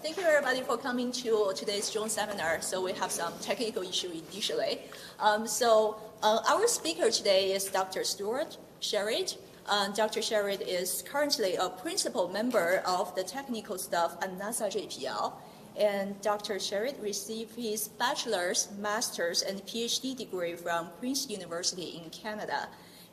thank you everybody for coming to today's joint seminar. So we have some technical issue initially. Our speaker today is Dr. Stewart Sherrit. Dr. Sherrit is currently a principal member of the technical staff at NASA JPL. And Dr. Sherrit received his bachelor's, master's, and PhD degree from Queen's University in Canada.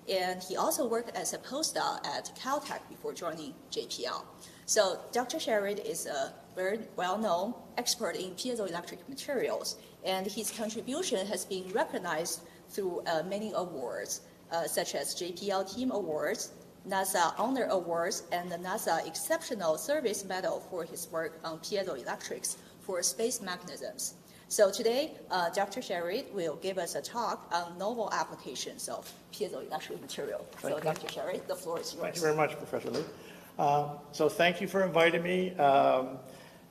And he also worked as a postdoc at Caltech before joining JPL. So Dr. Sherrit is a very well-known expert in piezoelectric materials, and his contribution has been recognized through many awards, such as JPL Team Awards, NASA Honor Awards, and the NASA Exceptional Service Medal for his work on piezoelectrics for space mechanisms. So today, Dr. Sherrit will give us a talk on novel applications of piezoelectric material. So Dr. Sherrit, the floor is yours. Thank you very much, Professor Lee. So thank you for inviting me.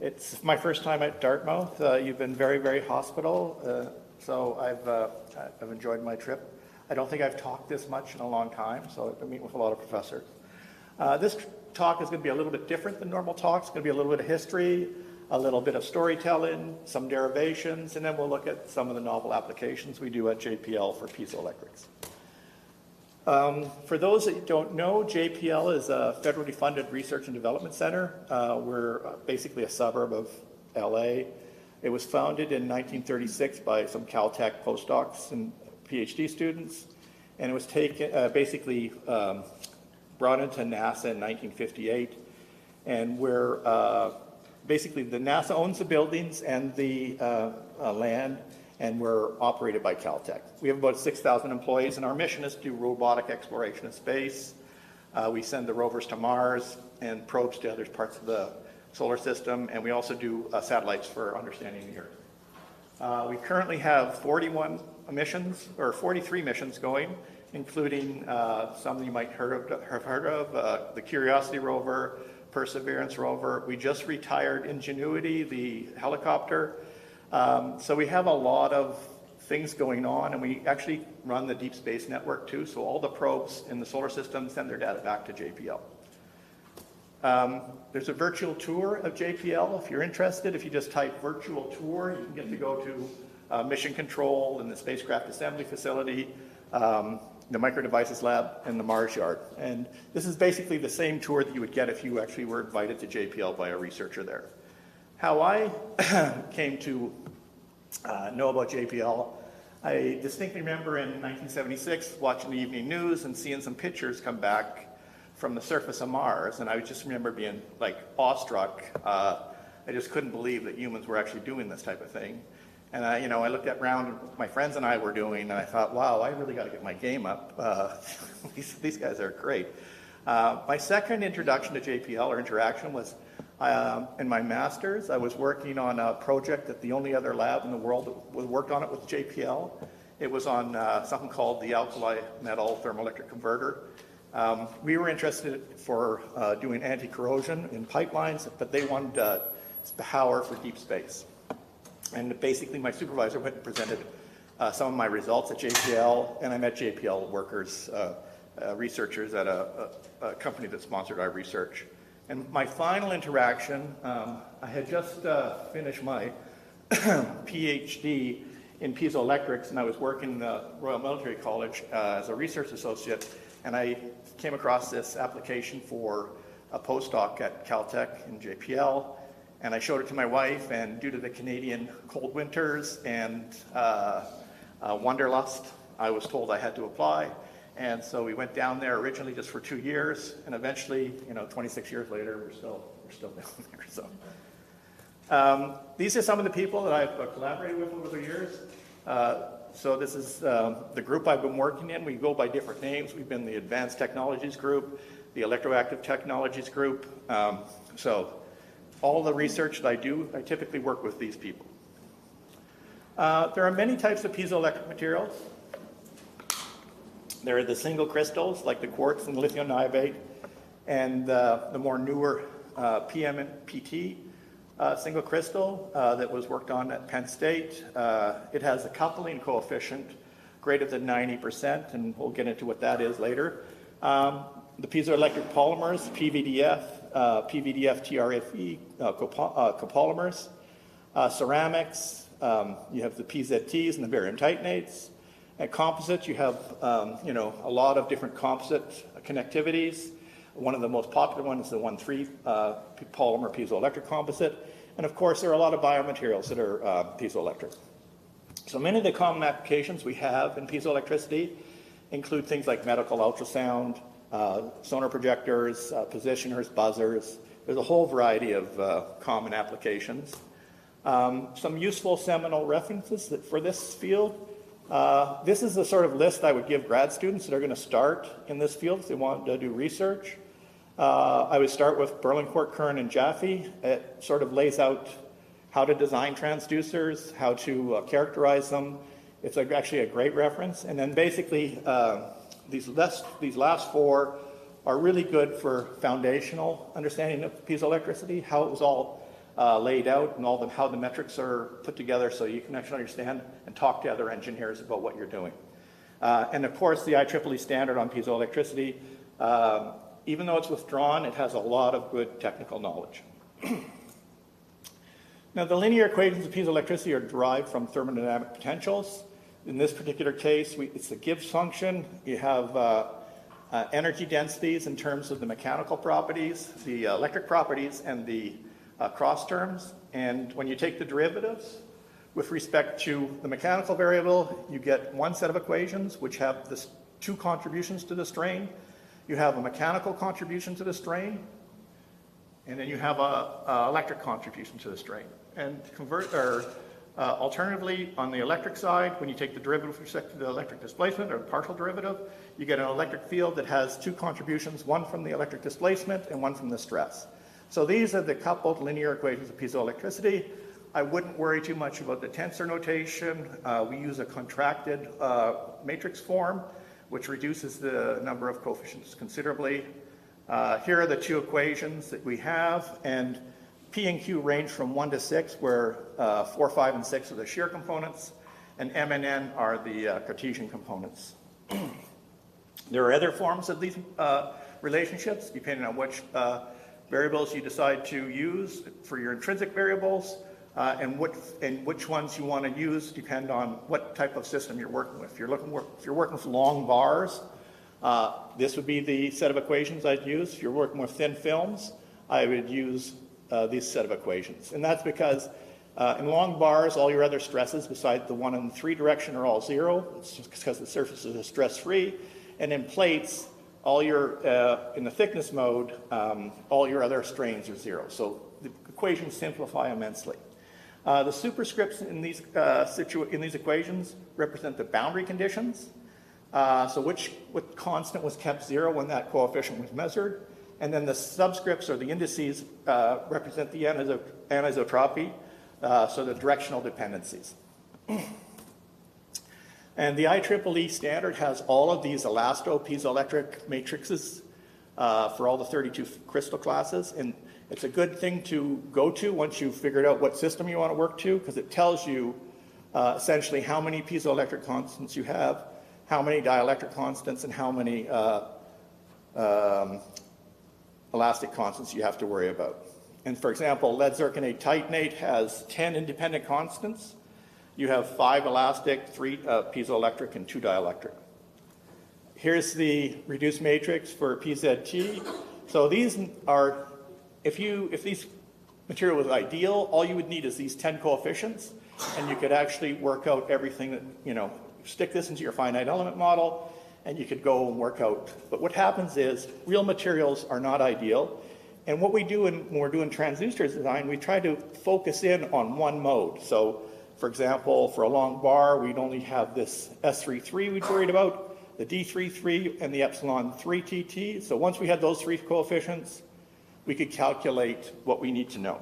It's my first time at Dartmouth. You've been very, very hospitable, so I've enjoyed my trip. I don't think I've talked this much in a long time, so I meet with a lot of professors. This talk is going to be a little bit different than normal talks. It's going to be a little bit of history, a little bit of storytelling, some derivations, and then we'll look at some of the novel applications we do at JPL for piezoelectrics. For those that don't know, JPL is a federally funded research and development center. We're basically a suburb of LA. It was founded in 1936 by some Caltech postdocs and PhD students, and it was basically brought into NASA in 1958. And we're basically the NASA owns the buildings and the land, and we're operated by Caltech. We have about 6,000 employees, and our mission is to do robotic exploration of space. We send the rovers to Mars and probes to other parts of the solar system, and we also do satellites for understanding the Earth. We currently have 41 missions, or 43 missions going, including some you might have heard of, the Curiosity Rover, Perseverance rover. We just retired Ingenuity, the helicopter. So we have a lot of things going on, and we actually run the Deep Space Network too, so all the probes in the solar system send their data back to JPL. There's a virtual tour of JPL if you're interested. If you just type virtual tour, you can get to go to mission control and the spacecraft assembly facility, the micro devices lab, and the Mars yard. And this is basically the same tour that you would get if you actually were invited to JPL by a researcher there. How I came to know about JPL, I distinctly remember in 1976 watching the evening news and seeing some pictures come back from the surface of Mars, and I just remember being like awestruck. I just couldn't believe that humans were actually doing this type of thing. And I looked around, my friends and I were doing, and I thought, wow, I really got to get my game up. These guys are great. My second introduction to JPL, or interaction, was in my master's. I was working on a project that the only other lab in the world that worked on it was JPL. It was on something called the alkali metal thermoelectric converter. We were interested for doing anti-corrosion in pipelines, but they wanted power for deep space. And basically my supervisor went and presented some of my results at JPL, and I met JPL workers, researchers at a company that sponsored our research. And my final interaction, I had just finished my PhD in piezoelectrics, and I was working in the Royal Military College as a research associate, and I came across this application for a postdoc at Caltech in JPL, and I showed it to my wife, and due to the Canadian cold winters and wanderlust, I was told I had to apply. And so we went down there originally just for 2 years, and eventually, 26 years later, we're still down there. So these are some of the people that I've collaborated with over the years. So this is the group I've been working in. We go by different names. We've been the Advanced Technologies Group, the Electroactive Technologies Group. So all the research that I do, I typically work with these people. There are many types of piezoelectric materials. There are the single crystals, like the quartz and lithium niobate, and the more newer PM and PT single crystal that was worked on at Penn State. It has a coupling coefficient greater than 90%, and we'll get into what that is later. The piezoelectric polymers, PVDF, PVDF, TRFE, copolymers, ceramics, you have the PZTs and the barium titanates. At composites, you have a lot of different composite connectivities. One of the most popular ones is the 1,3 polymer piezoelectric composite. And of course, there are a lot of biomaterials that are piezoelectric. So many of the common applications we have in piezoelectricity include things like medical ultrasound, sonar projectors, positioners, buzzers. There's a whole variety of common applications. Some useful seminal references for this field. This is the sort of list I would give grad students that are going to start in this field if they want to do research. I would start with Berlincourt, Kern, and Jaffe. It sort of lays out how to design transducers, how to characterize them. It's actually a great reference. And then basically, these last four are really good for foundational understanding of piezoelectricity, how it was all laid out and how the metrics are put together so you can actually understand and talk to other engineers about what you're doing. And of course, the IEEE standard on piezoelectricity, even though it's withdrawn, it has a lot of good technical knowledge. Now, the linear equations of piezoelectricity are derived from thermodynamic potentials. In this particular case, it's the Gibbs function. You have energy densities in terms of the mechanical properties, the electric properties, and the cross terms. And when you take the derivatives with respect to the mechanical variable, you get one set of equations which have this two contributions to the strain. You have a mechanical contribution to the strain, and then you have a electric contribution to the strain. And alternatively, on the electric side, when you take the derivative with respect to the electric displacement or the partial derivative, you get an electric field that has two contributions, one from the electric displacement and one from the stress. So these are the coupled linear equations of piezoelectricity. I wouldn't worry too much about the tensor notation. We use a contracted matrix form, which reduces the number of coefficients considerably. Here are the two equations that we have, and P and Q range from 1 to 6, where 4, 5, and 6 are the shear components, and M and N are the Cartesian components. There are other forms of these relationships, depending on which variables you decide to use for your intrinsic variables, and which ones you want to use depend on what type of system you're working with. If you're working with long bars, this would be the set of equations I'd use. If you're working with thin films, I would use this set of equations. And that's because in long bars, all your other stresses besides the 1 and 3 direction are all 0. It's just because the surface is stress-free. And in plates, all your, in the thickness mode, all your other strains are 0. So the equations simplify immensely. The superscripts in these equations represent the boundary conditions. So what constant was kept 0 when that coefficient was measured. And then the subscripts or the indices represent the anisotropy, so the directional dependencies. And the IEEE standard has all of these elasto-piezoelectric matrices for all the 32 crystal classes. And it's a good thing to go to once you've figured out what system you want to work to, because it tells you essentially how many piezoelectric constants you have, how many dielectric constants, and how many elastic constants you have to worry about. And for example, lead zirconate titanate has 10 independent constants. You have 5 elastic, 3 piezoelectric, and 2 dielectric. Here's the reduced matrix for PZT. So these are, if these material was ideal, all you would need is these 10 coefficients, and you could actually work out everything that, stick this into your finite element model, and you could go and work out. But what happens is real materials are not ideal. And what we do when we're doing transducer design, we try to focus in on one mode. So for example, for a long bar, we'd only have this S33 we'd worried about, the D33 and the epsilon 3 TT. So once we had those 3 coefficients, we could calculate what we need to know.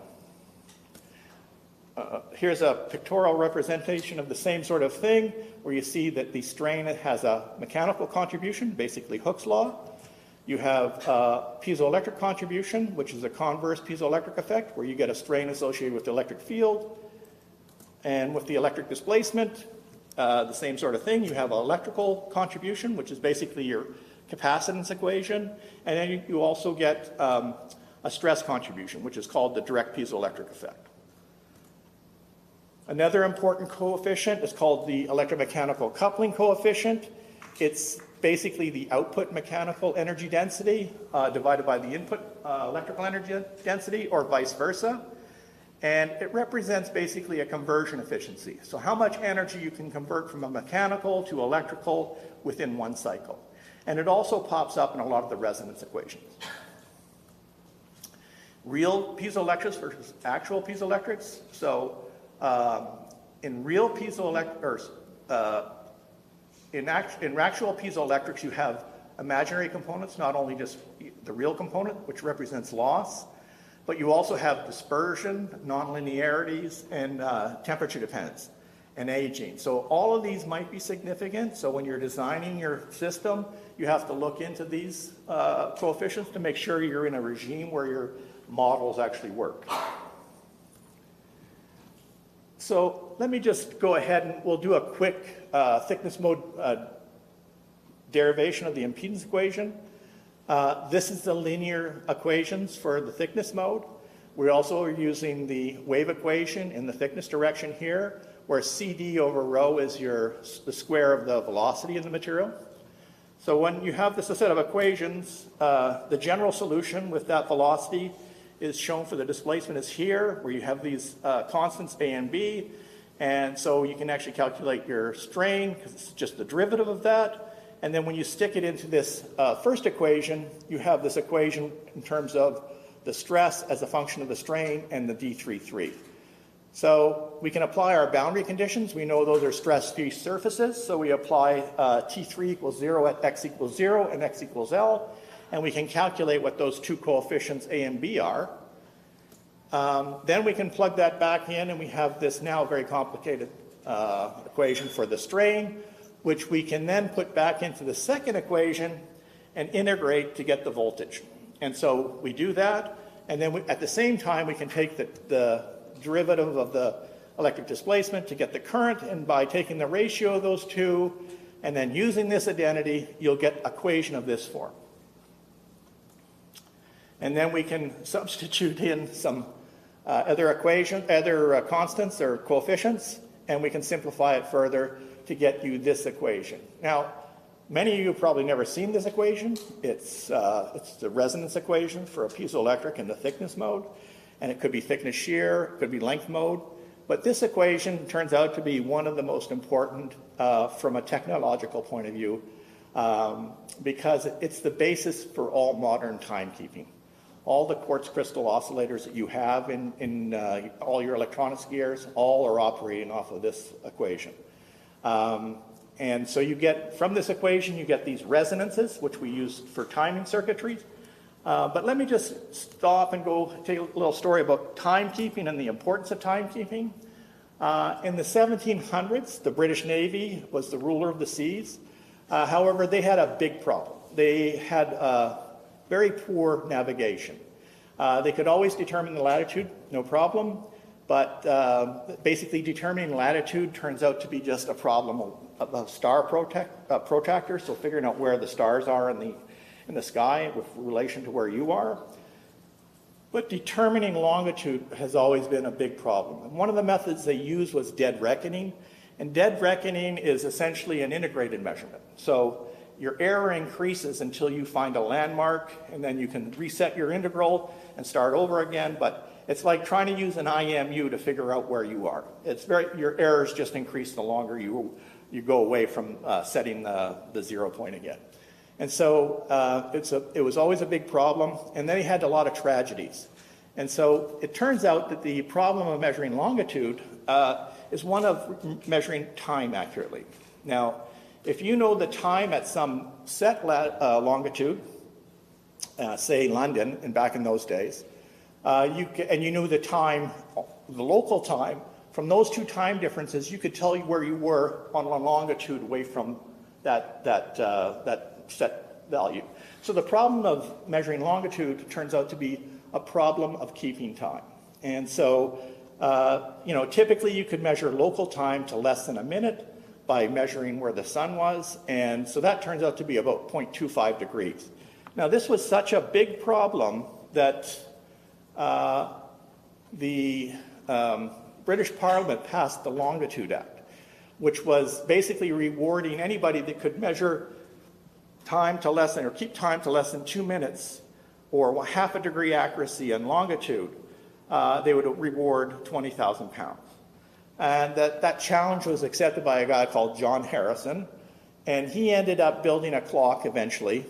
Here's a pictorial representation of the same sort of thing, where you see that the strain has a mechanical contribution, basically Hooke's law. You have piezoelectric contribution, which is a converse piezoelectric effect, where you get a strain associated with the electric field. And with the electric displacement, the same sort of thing. You have an electrical contribution, which is basically your capacitance equation. And then you also get a stress contribution, which is called the direct piezoelectric effect. Another important coefficient is called the electromechanical coupling coefficient. It's basically the output mechanical energy density divided by the input electrical energy density, or vice versa. And it represents basically a conversion efficiency. So how much energy you can convert from a mechanical to electrical within one cycle. And it also pops up in a lot of the resonance equations. Real piezoelectrics versus actual piezoelectrics. So in real piezoelectrics, in actual piezoelectrics, you have imaginary components, not only just the real component, which represents loss, but you also have dispersion, nonlinearities, and temperature dependence and aging. So all of these might be significant. So when you're designing your system, you have to look into these coefficients to make sure you're in a regime where your models actually work. So let me just go ahead and we'll do a quick thickness mode derivation of the impedance equation. This is the linear equations for the thickness mode. We also are using the wave equation in the thickness direction here, where CD over rho is the square of the velocity of the material. So when you have this set of equations, the general solution with that velocity is shown for the displacement is here, where you have these constants A and B. And so you can actually calculate your strain, because it's just the derivative of that. And then when you stick it into this first equation, you have this equation in terms of the stress as a function of the strain and the D33. So we can apply our boundary conditions. We know those are stress-free surfaces. So we apply T3 equals 0 at x equals 0 and x equals L. And we can calculate what those two coefficients A and B are. Then we can plug that back in, and we have this now very complicated equation for the strain, which we can then put back into the second equation and integrate to get the voltage. And so we do that, and then at the same time we can take the derivative of the electric displacement to get the current, and by taking the ratio of those two and then using this identity, you'll get an equation of this form. And then we can substitute in some other constants or coefficients, and we can simplify it further to get you this equation. Now, many of you have probably never seen this equation. It's the resonance equation for a piezoelectric in the thickness mode, and it could be thickness shear, it could be length mode. But this equation turns out to be one of the most important from a technological point of view, because it's the basis for all modern timekeeping. All the quartz crystal oscillators that you have in all your electronics gears, all are operating off of this equation. And so you get, from this equation, you get these resonances, which we use for timing circuitry. But let me just stop and go tell you a little story about timekeeping and the importance of timekeeping. In the 1700s, the British Navy was the ruler of the seas. However, they had a big problem. They had very poor navigation. They could always determine the latitude, no problem. But basically determining latitude turns out to be just a problem of star protractor, so figuring out where the stars are in the sky with relation to where you are. But determining longitude has always been a big problem. And one of the methods they used was dead reckoning. And dead reckoning is essentially an integrated measurement. So your error increases until you find a landmark, and then you can reset your integral and start over again. But it's like trying to use an IMU to figure out where you are. Your errors just increase the longer you go away from setting the 0 point again. And so it was always a big problem, and then he had a lot of tragedies. And so it turns out that the problem of measuring longitude is one of measuring time accurately. Now, if you know the time at some set longitude, say London, and back in those days, and you knew the time, the local time, from those two time differences, you could tell you where you were on a longitude away from that set value. So the problem of measuring longitude turns out to be a problem of keeping time. And so, typically you could measure local time to less than a minute by measuring where the sun was, and so that turns out to be about 0.25 degrees. Now, this was such a big problem that the British Parliament passed the Longitude Act, which was basically rewarding anybody that could measure time to less than, or keep time to less than 2 minutes, or half a degree accuracy and longitude. They would reward £20,000. And that challenge was accepted by a guy called John Harrison, and he ended up building a clock eventually.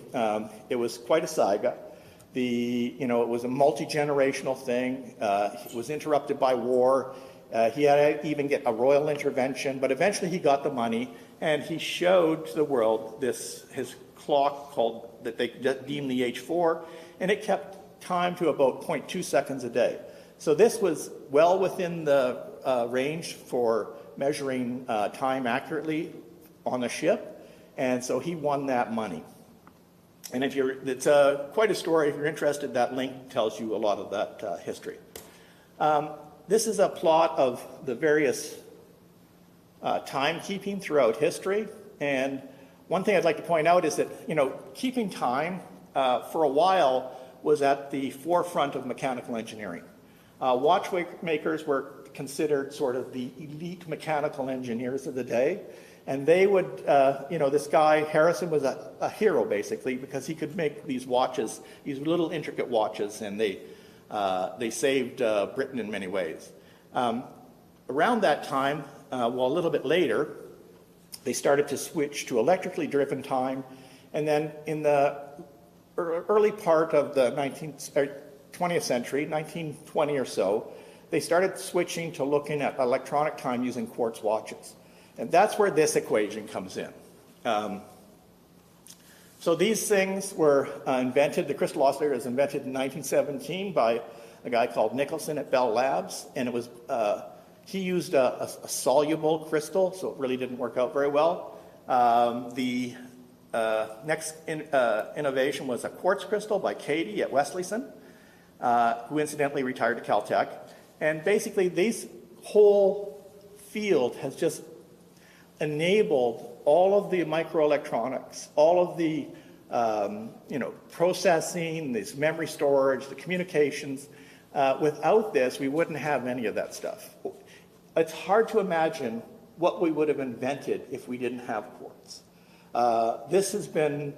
It was quite a saga. It was a multi-generational thing. It was interrupted by war. He had to even get a royal intervention, but eventually he got the money, and he showed to the world his clock that they deemed the H4, and it kept time to about 0.2 seconds a day. So this was well within the range for measuring time accurately on a ship, and so he won that money. And it's quite a story. If you're interested, that link tells you a lot of that history. This is a plot of the various timekeeping throughout history, and one thing I'd like to point out is that keeping time for a while was at the forefront of mechanical engineering. Watchmakers were considered sort of the elite mechanical engineers of the day, and they would, this guy Harrison was a hero basically, because he could make these watches, these little intricate watches, and they saved Britain in many ways. Around that time, a little bit later, they started to switch to electrically driven time, and then in the early part of the 20th century, 1920 or so, they started switching to looking at electronic time using quartz watches. And that's where this equation comes in. So these things were invented, the crystal oscillator was invented in 1917 by a guy called Nicholson at Bell Labs, and it was, he used a soluble crystal, so it really didn't work out very well. The next innovation was a quartz crystal by Cady at Wesleyson, who incidentally retired to Caltech. And basically, this whole field has just enabled all of the microelectronics, all of the processing, this memory storage, the communications. Without this, we wouldn't have any of that stuff. It's hard to imagine what we would have invented if we didn't have quartz. This has been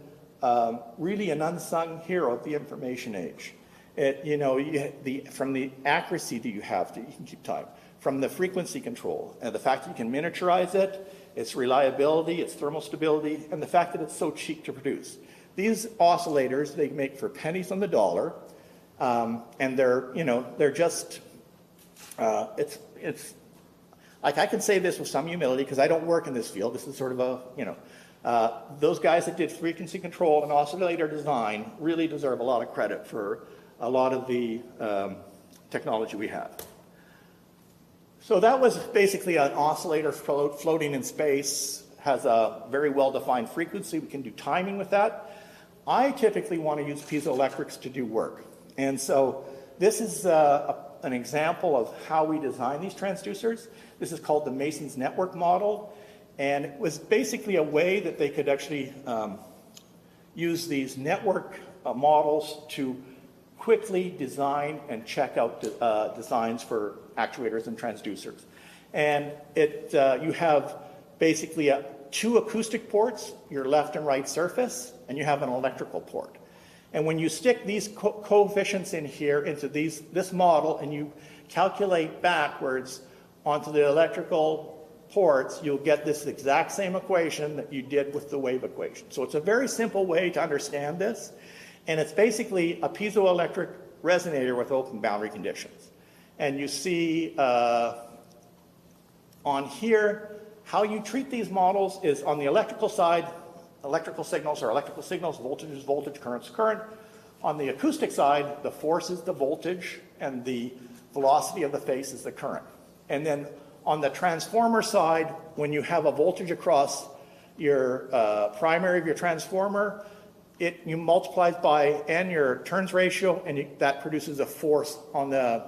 really an unsung hero of the information age. From the accuracy that you have, that you can keep time, from the frequency control, and the fact that you can miniaturize it, its reliability, its thermal stability, and the fact that it's so cheap to produce. These oscillators, they make for pennies on the dollar, and they're just, it's like, I can say this with some humility because I don't work in this field. This is sort of those guys that did frequency control and oscillator design really deserve a lot of credit for a lot of the technology we have. So that was basically an oscillator floating in space, has a very well-defined frequency. We can do timing with that. I typically want to use piezoelectrics to do work. And so this is an example of how we design these transducers. This is called the Mason's network model. And it was basically a way that they could actually use these network models to quickly design and check out designs for actuators and transducers. And you have basically two acoustic ports, your left and right surface, and you have an electrical port. And when you stick these coefficients in here into this model and you calculate backwards onto the electrical ports, you'll get this exact same equation that you did with the wave equation. So it's a very simple way to understand this. And it's basically a piezoelectric resonator with open boundary conditions. And you see on here, how you treat these models is on the electrical side, electrical signals are electrical signals, voltage is voltage, current is current. On the acoustic side, the force is the voltage, and the velocity of the phase is the current. And then on the transformer side, when you have a voltage across your primary of your transformer, you multiply by n your turns ratio, and that produces a force on the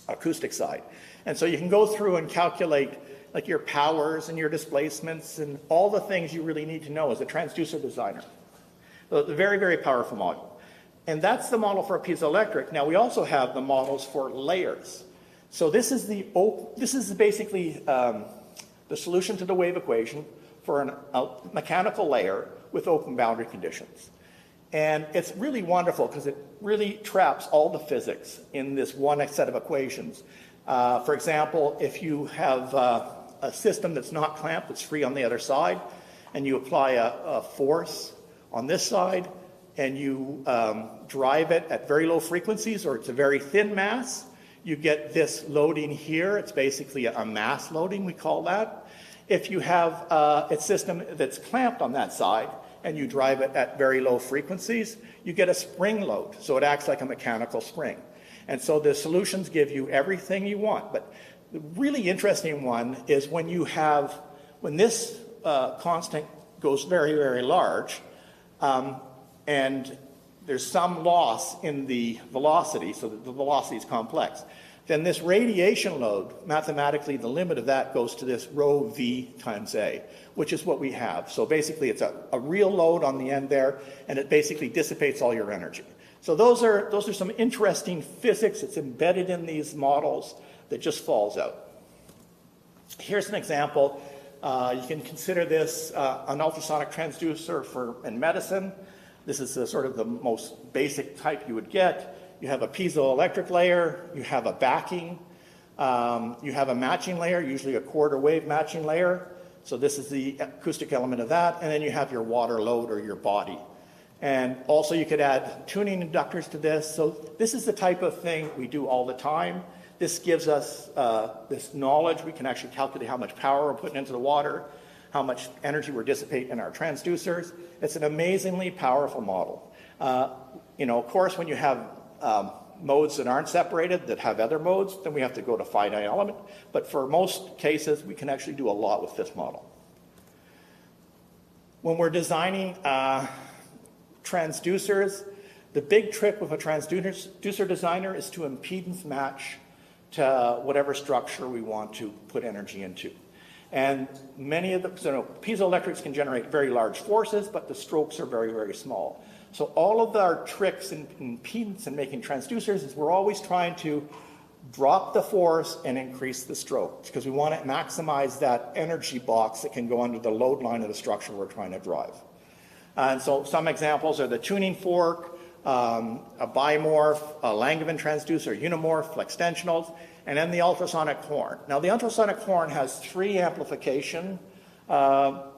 acoustic side. And so you can go through and calculate like your powers and your displacements and all the things you really need to know as a transducer designer. So it's a very, very powerful module. And that's the model for a piezoelectric. Now we also have the models for layers. So this is basically the solution to the wave equation for a mechanical layer with open boundary conditions. And it's really wonderful because it really traps all the physics in this one set of equations. For example, if you have a system that's not clamped, that's free on the other side, and you apply a force on this side, and you drive it at very low frequencies, or it's a very thin mass, you get this loading here. It's basically a mass loading, we call that. If you have a system that's clamped on that side, and you drive it at very low frequencies, you get a spring load. So it acts like a mechanical spring. And so the solutions give you everything you want. But the really interesting one is when this constant goes very, very large, and there's some loss in the velocity, so that the velocity is complex, then this radiation load, mathematically, the limit of that goes to this rho v times a, which is what we have. So basically, it's a real load on the end there, and it basically dissipates all your energy. So those are some interesting physics that's embedded in these models that just falls out. Here's an example. You can consider this an ultrasonic transducer in medicine. This is sort of the most basic type you would get. You have a piezoelectric layer, you have a backing, you have a matching layer, usually a quarter wave matching layer. So this is the acoustic element of that, and then you have your water load or your body. And also you could add tuning inductors to this. So this is the type of thing we do all the time. This gives us this knowledge. We can actually calculate how much power we're putting into the water, how much energy we're dissipating in our transducers. It's an amazingly powerful model. Of course, when you have modes that aren't separated, that have other modes, then we have to go to finite element. But for most cases, we can actually do a lot with this model. When we're designing transducers, the big trick with a transducer designer is to impedance match to whatever structure we want to put energy into. And many of the piezoelectrics can generate very large forces, but the strokes are very, very small. So all of our tricks in impedance and making transducers is we're always trying to drop the force and increase the stroke, because we want to maximize that energy box that can go under the load line of the structure we're trying to drive. And so some examples are the tuning fork, a bimorph, a Langevin transducer, unimorph, flextensionals, and then the ultrasonic horn. Now the ultrasonic horn has 3 amplification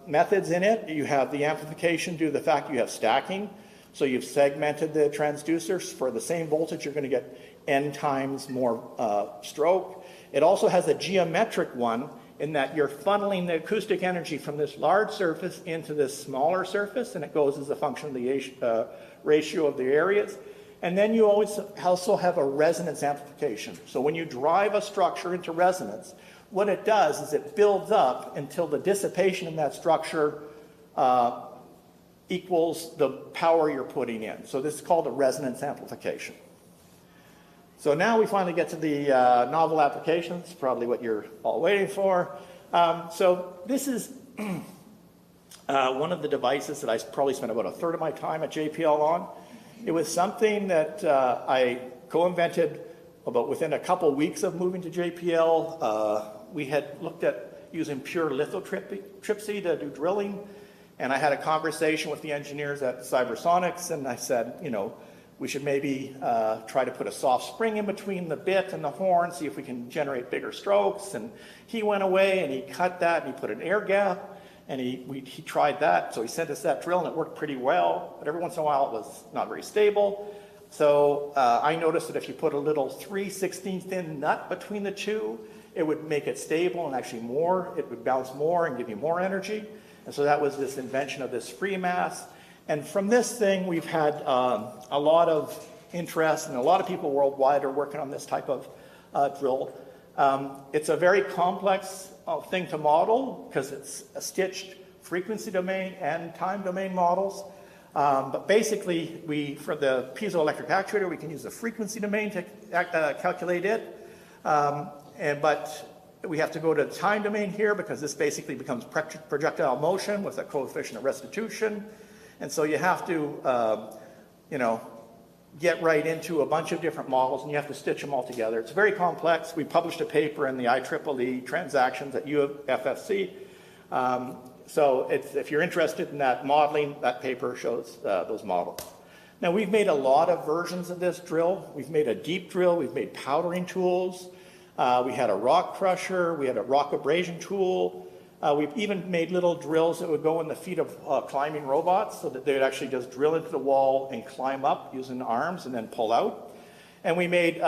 methods in it. You have the amplification due to the fact you have stacking. So you've segmented the transducers. For the same voltage, you're going to get n times more stroke. It also has a geometric one in that you're funneling the acoustic energy from this large surface into this smaller surface, and it goes as a function of the ratio of the areas. And then you also have a resonance amplification. So when you drive a structure into resonance, what it does is it builds up until the dissipation in that structure equals the power you're putting in. So this is called a resonance amplification. So now we finally get to the novel applications, probably what you're all waiting for. So this is one of the devices that I probably spent about a third of my time at JPL on. It was something that I co-invented about within a couple weeks of moving to JPL. We had looked at using pure lithotripsy to do drilling, and I had a conversation with the engineers at Cybersonics, and I said, we should maybe try to put a soft spring in between the bit and the horn, see if we can generate bigger strokes. And he went away and he cut that and he put an air gap, and he tried that. So he sent us that drill and it worked pretty well, but every once in a while it was not very stable. So I noticed that if you put a little 3/16 thin nut between the two, it would make it stable and actually it would bounce more and give you more energy. And so that was this invention of this free mass. And from this thing, we've had a lot of interest, and a lot of people worldwide are working on this type of drill. It's a very complex thing to model because it's a stitched frequency domain and time domain models. But basically, for the piezoelectric actuator, we can use the frequency domain to calculate it. But we have to go to the time domain here because this basically becomes projectile motion with a coefficient of restitution. And so you have to, get right into a bunch of different models, and you have to stitch them all together. It's very complex. We published a paper in the IEEE Transactions at U of FFC. So if you're interested in that modeling, that paper shows those models. Now, we've made a lot of versions of this drill. We've made a deep drill. We've made powdering tools. We had a rock crusher. We had a rock abrasion tool. We've even made little drills that would go in the feet of climbing robots so that they would actually just drill into the wall and climb up using arms and then pull out. And we made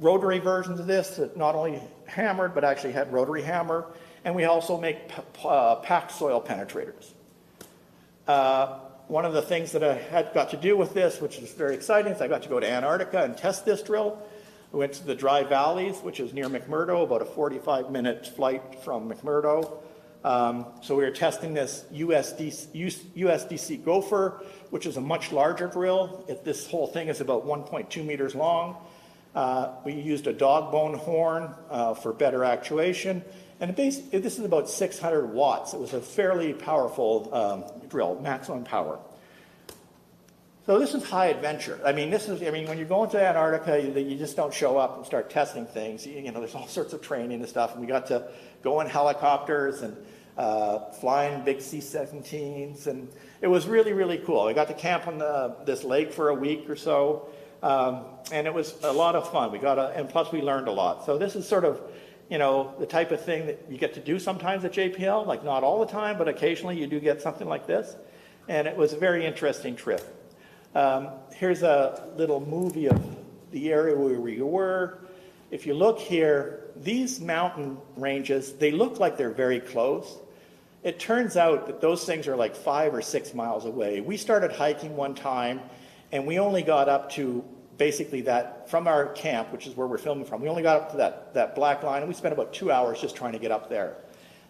rotary versions of this that not only hammered but actually had rotary hammer. And we also make packed soil penetrators. One of the things that I had got to do with this, which is very exciting, is I got to go to Antarctica and test this drill. We went to the Dry Valleys, which is near McMurdo, about a 45-minute flight from McMurdo. So we were testing this USDC Gopher, which is a much larger drill. This whole thing is about 1.2 meters long. We used a dog bone horn for better actuation. And this is about 600 watts. It was a fairly powerful drill, maximum power. So this is high adventure. I mean, when you're going to Antarctica, you just don't show up and start testing things. You know, there's all sorts of training and stuff. And we got to go in helicopters and flying big C-17s. And it was really, really cool. I got to camp on this lake for a week or so. And it was a lot of fun. And plus we learned a lot. So this is sort of, you know, the type of thing that you get to do sometimes at JPL, like not all the time, but occasionally you do get something like this. And it was a very interesting trip. Here's a little movie of the area where we were. If you look here, these mountain ranges, they look like they're very close. It turns out that those things are like 5 or 6 miles away. We started hiking one time, and we only got up to basically that, from our camp, which is where we're filming from, we only got up to that black line, and we spent about 2 hours just trying to get up there.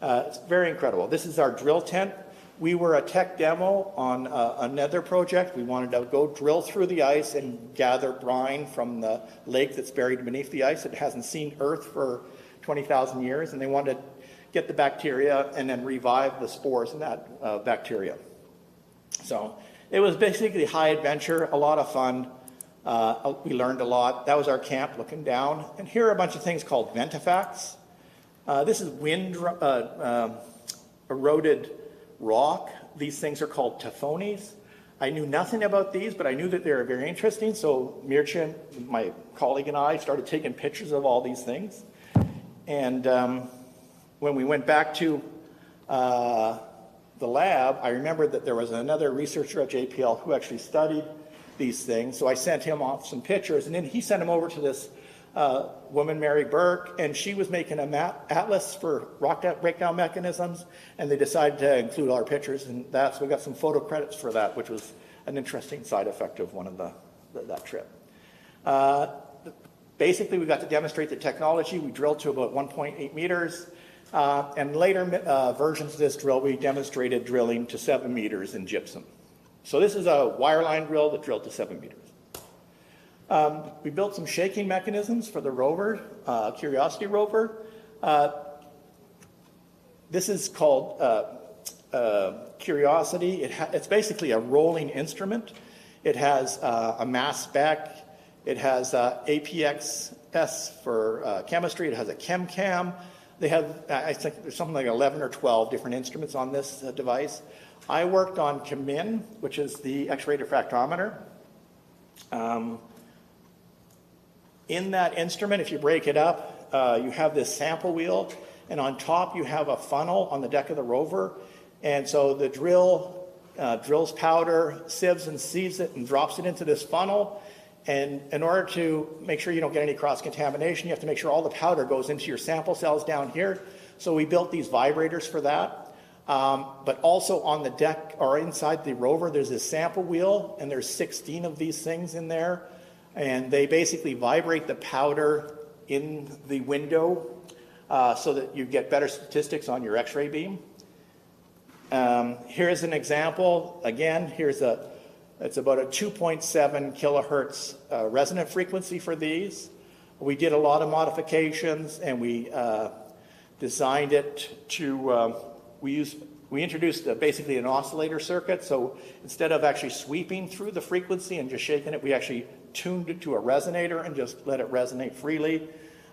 It's very incredible. This is our drill tent. We were a tech demo on another project. We wanted to go drill through the ice and gather brine from the lake that's buried beneath the ice. It hasn't seen Earth for 20,000 years, and they wanted to get the bacteria and then revive the spores in that bacteria. So it was basically high adventure, a lot of fun. We learned a lot. That was our camp looking down. And here are a bunch of things called ventifacts. This is wind eroded rock. These things are called taphonies. I knew nothing about these, but I knew that they were very interesting. So Mircea, my colleague, and I started taking pictures of all these things. And when we went back to the lab, I remembered that there was another researcher at JPL who actually studied these things. So I sent him off some pictures, and then he sent them over to this woman, Mary Burke, and she was making an atlas for rock breakdown mechanisms, and they decided to include our pictures, and so we got some photo credits for that, which was an interesting side effect of one of that trip. Basically, we got to demonstrate the technology. We drilled to about 1.8 meters, and later versions of this drill, we demonstrated drilling to 7 meters in gypsum. So this is a wireline drill that drilled to 7 meters. We built some shaking mechanisms for the rover, Curiosity Rover. This is called Curiosity. It's basically a rolling instrument. It has a mass spec. It has APXS for chemistry. It has a ChemCam. They have, I think there's something like 11 or 12 different instruments on this device. I worked on CAMIN, which is the X-ray diffractometer. In that instrument, if you break it up, you have this sample wheel, and on top you have a funnel on the deck of the rover. And so the drill drills powder, sieves and sieves it, and drops it into this funnel. And in order to make sure you don't get any cross-contamination, you have to make sure all the powder goes into your sample cells down here. So we built these vibrators for that. But also on the deck or inside the rover, there's this sample wheel, and there's 16 of these things in there. And they basically vibrate the powder in the window so that you get better statistics on your X-ray beam. Here's an example. Again, it's about a 2.7 kilohertz resonant frequency for these. We did a lot of modifications, and we designed it to, we use we introduced basically an oscillator circuit. So instead of actually sweeping through the frequency and just shaking it, we actually tuned it to a resonator and just let it resonate freely.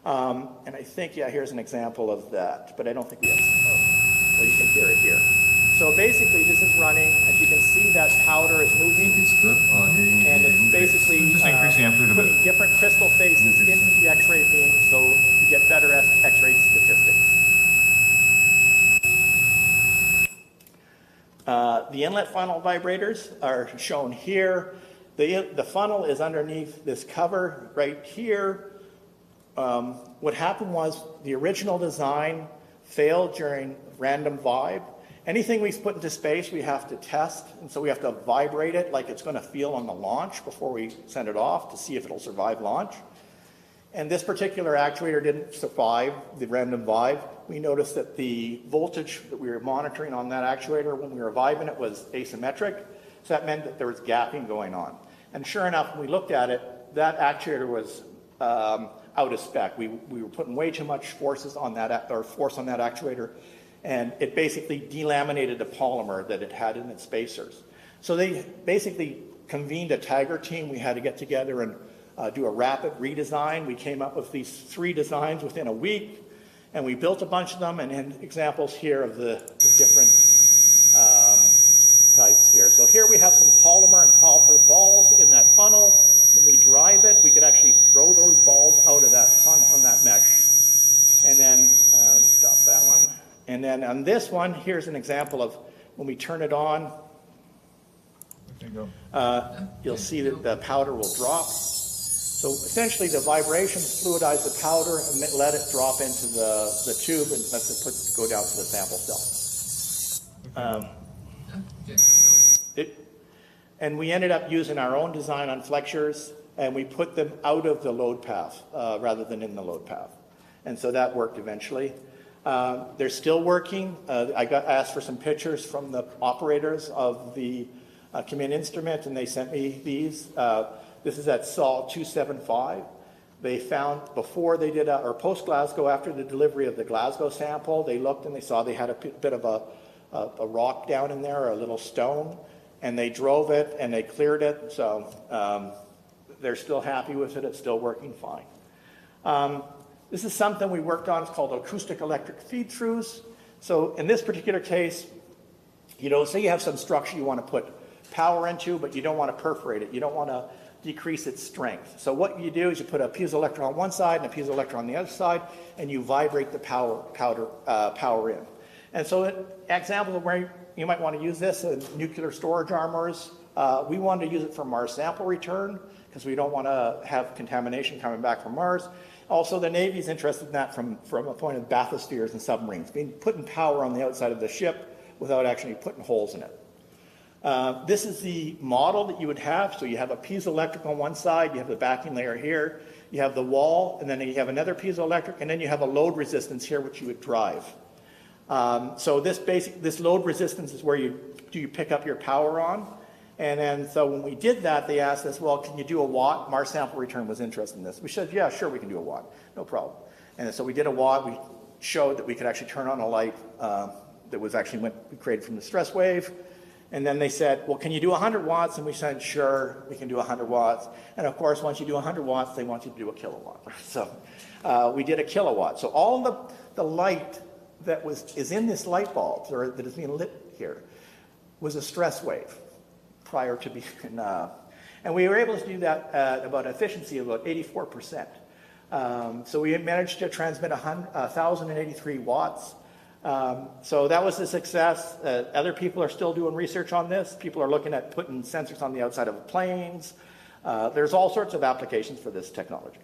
And I think, yeah, here's an example of that, but I don't think we have, well, you can hear it here. So basically this is running, as you can see that powder is moving, and it's basically putting different crystal faces into the X-ray beam so you get better X-ray statistics. The inlet funnel vibrators are shown here. The funnel is underneath this cover right here. What happened was the original design failed during random vibe. Anything we put into space, we have to test, and so we have to vibrate it like it's going to feel on the launch before we send it off to see if it'll survive launch. And this particular actuator didn't survive the random vibe. We noticed that the voltage that we were monitoring on that actuator when we were vibing it was asymmetric, so that meant that there was gapping going on. And sure enough, when we looked at it, that actuator was out of spec. We were putting way too much force on that actuator, and it basically delaminated the polymer that it had in its spacers. So they basically convened a Tiger team. We had to get together and do a rapid redesign. We came up with these 3 designs within a week, and we built a bunch of them, and examples here of the different types here. So here we have some polymer and copper balls in that funnel. When we drive it, we could actually throw those balls out of that funnel on that mesh. And then, stop that one. And then on this one, here's an example of when we turn it on, you'll see that the powder will drop. So essentially the vibrations fluidize the powder and let it drop into the tube and lets it go down to the sample cell. And we ended up using our own design on flexures, and we put them out of the load path rather than in the load path. And so that worked eventually. They're still working. I got asked for some pictures from the operators of the command instrument, and they sent me these. This is at Sol 275. They found before they did, or post-Glasgow, after the delivery of the Glasgow sample, they looked and they saw they had a bit of a rock down in there, or a little stone, and they drove it and they cleared it. So they're still happy with it. It's still working fine. This is something we worked on. It's called acoustic electric feed-throughs. So in this particular case, say you have some structure you want to put power into, but you don't want to perforate it. You don't want to decrease its strength. So what you do is you put a piezoelectric on one side and a piezoelectric on the other side, and you vibrate the power in. And so examples of where you might want to use this in nuclear storage armors. We wanted to use it for Mars sample return because we don't want to have contamination coming back from Mars. Also, the Navy's interested in that from a point of bathyspheres and submarines, putting power on the outside of the ship without actually putting holes in it. This is the model that you would have. So you have a piezoelectric on one side, you have the backing layer here, you have the wall, and then you have another piezoelectric, and then you have a load resistance here, which you would drive. So this load resistance is where you pick up your power on. And then, so when we did that, they asked us, well, can you do a watt? Mars sample return was interested in this. We said, yeah, sure, we can do a watt, no problem. And so we did a watt. We showed that we could actually turn on a light that was actually created from the stress wave. And then they said, well, can you do 100 watts? And we said, sure, we can do 100 watts. And of course, once you do 100 watts, they want you to do a kilowatt. So we did a kilowatt. So all the light that is in this light bulb, or that is being lit here, was a stress wave prior to being, and we were able to do that at about efficiency of about 84%. So we managed to transmit 1,083 watts. So that was a success. Other people are still doing research on this. People are looking at putting sensors on the outside of planes. There's all sorts of applications for this technology.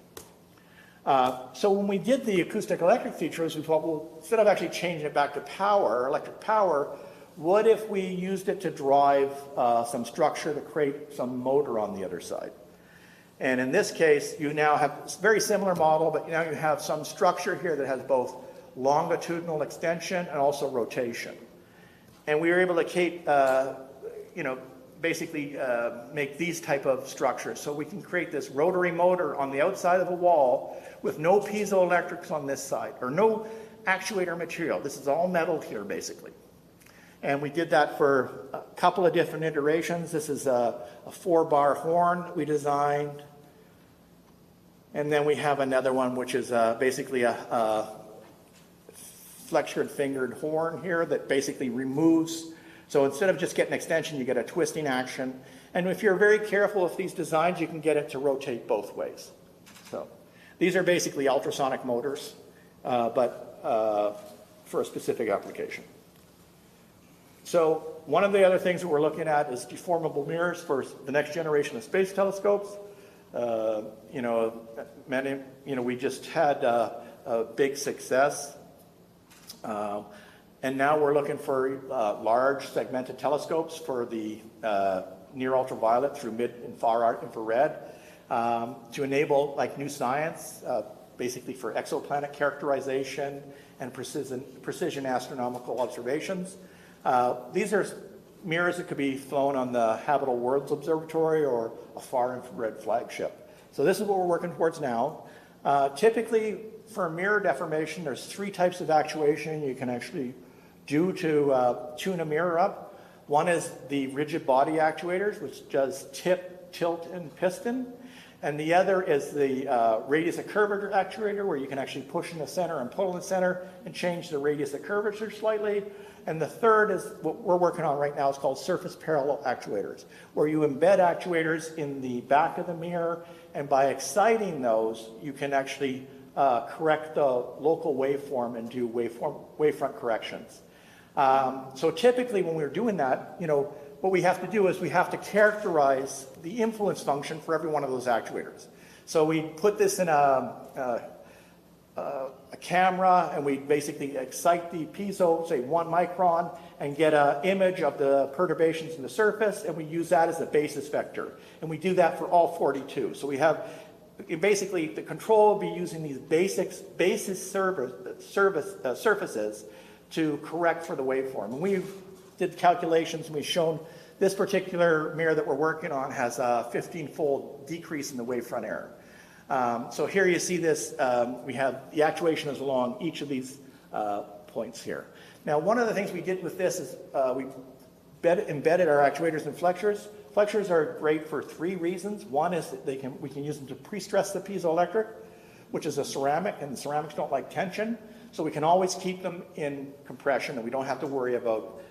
So when we did the acoustic electric features, we thought, well, instead of actually changing it back to power, electric power, what if we used it to drive some structure to create some motor on the other side? And in this case, you now have a very similar model, but now you have some structure here that has both longitudinal extension and also rotation. And we were able to basically make these type of structures. So we can create this rotary motor on the outside of a wall with no piezoelectrics on this side, or no actuator material. This is all metal here, basically. And we did that for a couple of different iterations. This is a 4-bar horn we designed. And then we have another one, which is basically a flexured fingered horn here that basically removes. So instead of just getting extension, you get a twisting action. And if you're very careful with these designs, you can get it to rotate both ways. So these are basically ultrasonic motors, but for a specific application. So one of the other things that we're looking at is deformable mirrors for the next generation of space telescopes. We just had a big success. And now we're looking for large segmented telescopes for the near ultraviolet through mid and far infrared to enable like new science, basically for exoplanet characterization and precision astronomical observations. These are mirrors that could be flown on the Habitable Worlds Observatory or a far infrared flagship. So this is what we're working towards now. Typically, for mirror deformation, there's 3 types of actuation you can actually do to tune a mirror up. One is the rigid body actuators, which does tip, tilt, and piston. And the other is the radius of curvature actuator, where you can actually push in the center and pull in the center and change the radius of curvature slightly. And the third is what we're working on right now. It's called surface parallel actuators, where you embed actuators in the back of the mirror, and by exciting those, you can actually correct the local waveform and do wavefront corrections. So typically when we're doing that, what we have to do is we have to characterize the influence function for every one of those actuators. So we put this in a camera, and we basically excite the piezo, say 1 micron, and get an image of the perturbations in the surface, and we use that as a basis vector. And we do that for all 42. So we have basically the control will be using these basis surfaces to correct for the waveform. And we did calculations, and we've shown this particular mirror that we're working on has a 15-fold decrease in the wavefront error. So here you see this, we have the actuation is along each of these points here. Now, one of the things we did with this is we embedded our actuators in flexures. Flexures are great for 3 reasons. One is that we can use them to pre-stress the piezoelectric, which is a ceramic, and ceramics don't like tension. So we can always keep them in compression, and we don't have to worry about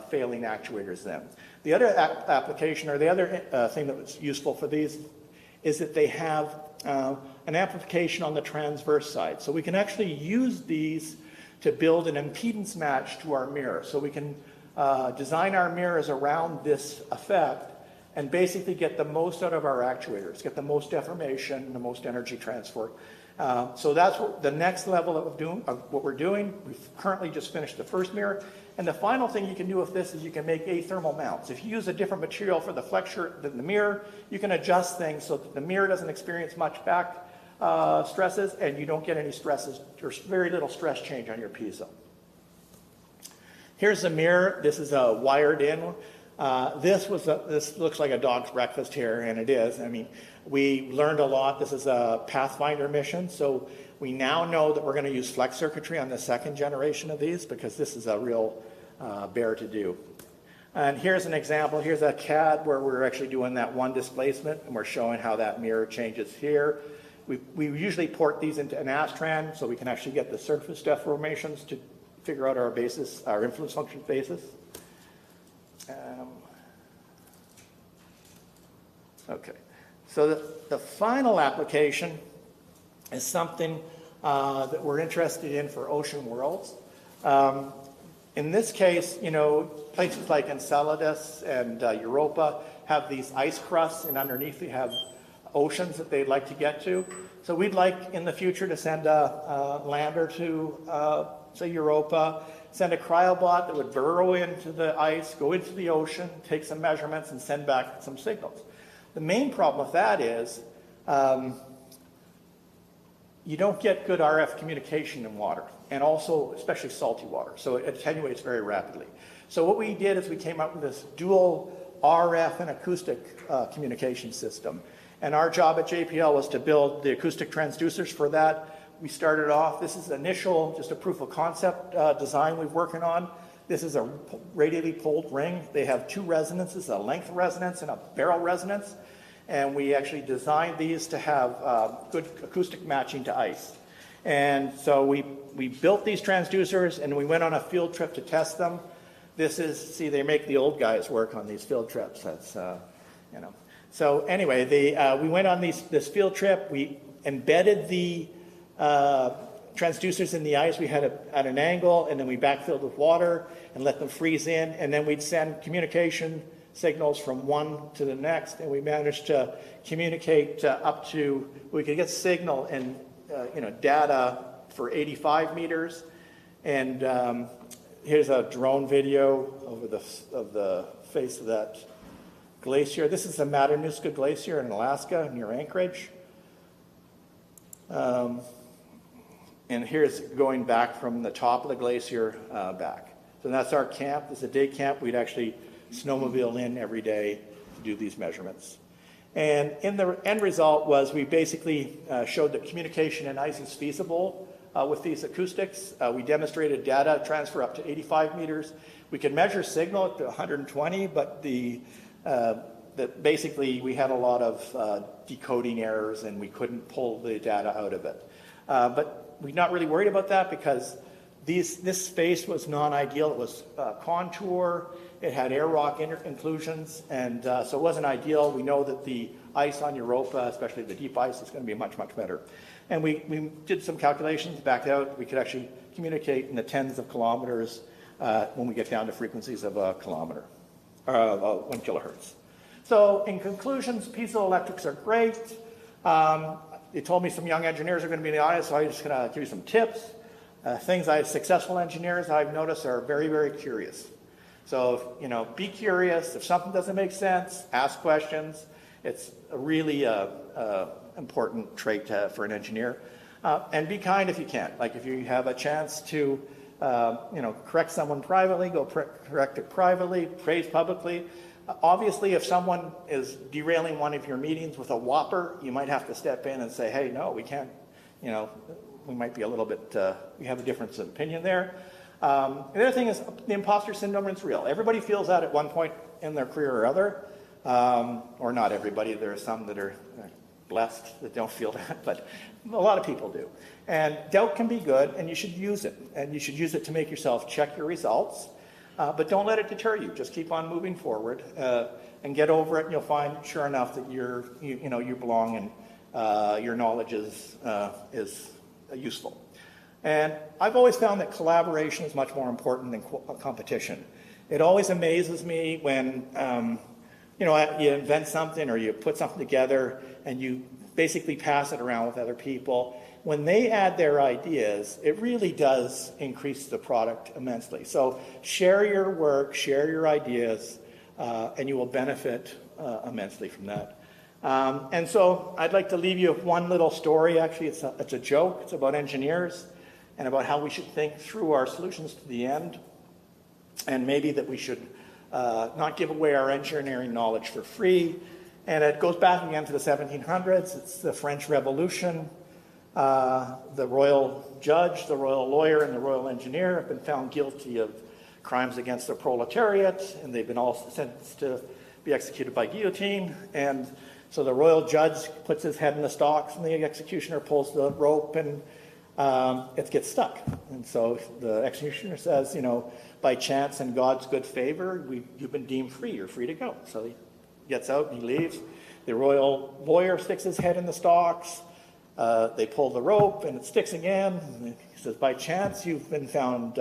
failing actuators then. The other application, or the other thing that was useful for these, is that they have an amplification on the transverse side. So we can actually use these to build an impedance match to our mirror. So we can design our mirrors around this effect and basically get the most out of our actuators, get the most deformation, the most energy transfer. So that's what the next level of what we're doing. We've currently just finished the first mirror. And the final thing you can do with this is you can make athermal mounts. If you use a different material for the flexure than the mirror, you can adjust things so that the mirror doesn't experience much back stresses, and you don't get any stresses. There's very little stress change on your piezo. Here's the mirror. This is a wired in. This looks like a dog's breakfast here, and it is. I mean, we learned a lot. This is a Pathfinder mission, so we now know that we're going to use flex circuitry on the 2nd generation of these, because this is a real bear to do. And here's an example. Here's a CAD where we're actually doing that one displacement, and we're showing how that mirror changes here. We usually port these into an Astran, so we can actually get the surface deformations to figure out our basis, our influence function basis. Okay, so the final application is something that we're interested in for ocean worlds. In this case, places like Enceladus and Europa have these ice crusts, and underneath they have oceans that they'd like to get to. So we'd like in the future to send a lander to, say, Europa, send a cryobot that would burrow into the ice, go into the ocean, take some measurements, and send back some signals. The main problem with that is you don't get good RF communication in water, and also especially salty water, so it attenuates very rapidly. So what we did is we came up with this dual RF and acoustic communication system. And our job at JPL was to build the acoustic transducers for that. We started off, this is initial, just a proof of concept design we're working on. This is a radially poled ring. They have two resonances, a length resonance and a barrel resonance. And we actually designed these to have good acoustic matching to ice. And so we built these transducers, and we went on a field trip to test them. This is, see, they make the old guys work on these field trips. That's, you know. So anyway, we went on this field trip. We embedded the transducers in the ice. We had it at an angle, and then we backfilled with water and let them freeze in. And then we'd send communication signals from one to the next, and we managed to communicate up to, we could get signal and data for 85 meters. And here's a drone video of the face of that glacier. This is the Matanuska Glacier in Alaska near Anchorage. And here's going back from the top of the glacier back. So that's our camp. This is a day camp. We'd actually snowmobile in every day to do these measurements. And in the end result was we basically showed that communication in ice is feasible with these acoustics. We demonstrated data transfer up to 85 meters. We could measure signal up to 120, but basically we had a lot of decoding errors and we couldn't pull the data out of it. But we're not really worried about that because this space was non-ideal. It was contour. It had air rock inclusions, and so it wasn't ideal. We know that the ice on Europa, especially the deep ice, is going to be much, much better. And we did some calculations, backed out. We could actually communicate in the tens of kilometers when we get down to frequencies of a kilometer, or 1 kilohertz. So in conclusions, piezoelectrics are great. They told me some young engineers are going to be in the audience, so I'm just going to give you some tips. Successful engineers I've noticed are very, very curious. So, be curious. If something doesn't make sense, ask questions. It's a really important trait for an engineer. And be kind if you can. Like if you have a chance to, correct someone privately, go correct it privately, praise publicly. Obviously, if someone is derailing one of your meetings with a whopper, you might have to step in and say, hey, no, we can't, we might be a little bit, we have a difference of opinion there. The other thing is the imposter syndrome is real. Everybody feels that at one point in their career or other, or not everybody. There are some that are blessed that don't feel that, but a lot of people do. And doubt can be good, and you should use it. And you should use it to make yourself check your results, but don't let it deter you. Just keep on moving forward and get over it, and you'll find, sure enough, that you belong and your knowledge is useful. And I've always found that collaboration is much more important than competition. It always amazes me when, you invent something or you put something together and you basically pass it around with other people. When they add their ideas, it really does increase the product immensely. So share your work, share your ideas, and you will benefit immensely from that. And so I'd like to leave you with one little story. Actually, it's a joke. It's about engineers and about how we should think through our solutions to the end, and maybe that we should not give away our engineering knowledge for free. And it goes back again to the 1700s. It's the French Revolution. The royal judge, the royal lawyer, and the royal engineer have been found guilty of crimes against the proletariat, and they've been all sentenced to be executed by guillotine. And so the royal judge puts his head in the stocks, and the executioner pulls the rope, and it gets stuck. And so the executioner says, by chance and God's good favor, you've been deemed free. You're free to go. So he gets out and he leaves. The royal lawyer sticks his head in the stocks. They pull the rope, and it sticks again. And he says, by chance, you've been found,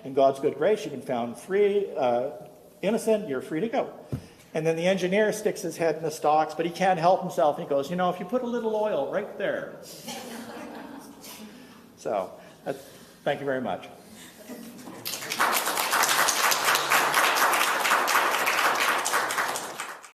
in God's good grace, you've been found free, innocent, you're free to go. And then the engineer sticks his head in the stocks, but he can't help himself. He goes, if you put a little oil right there. So, thank you very much.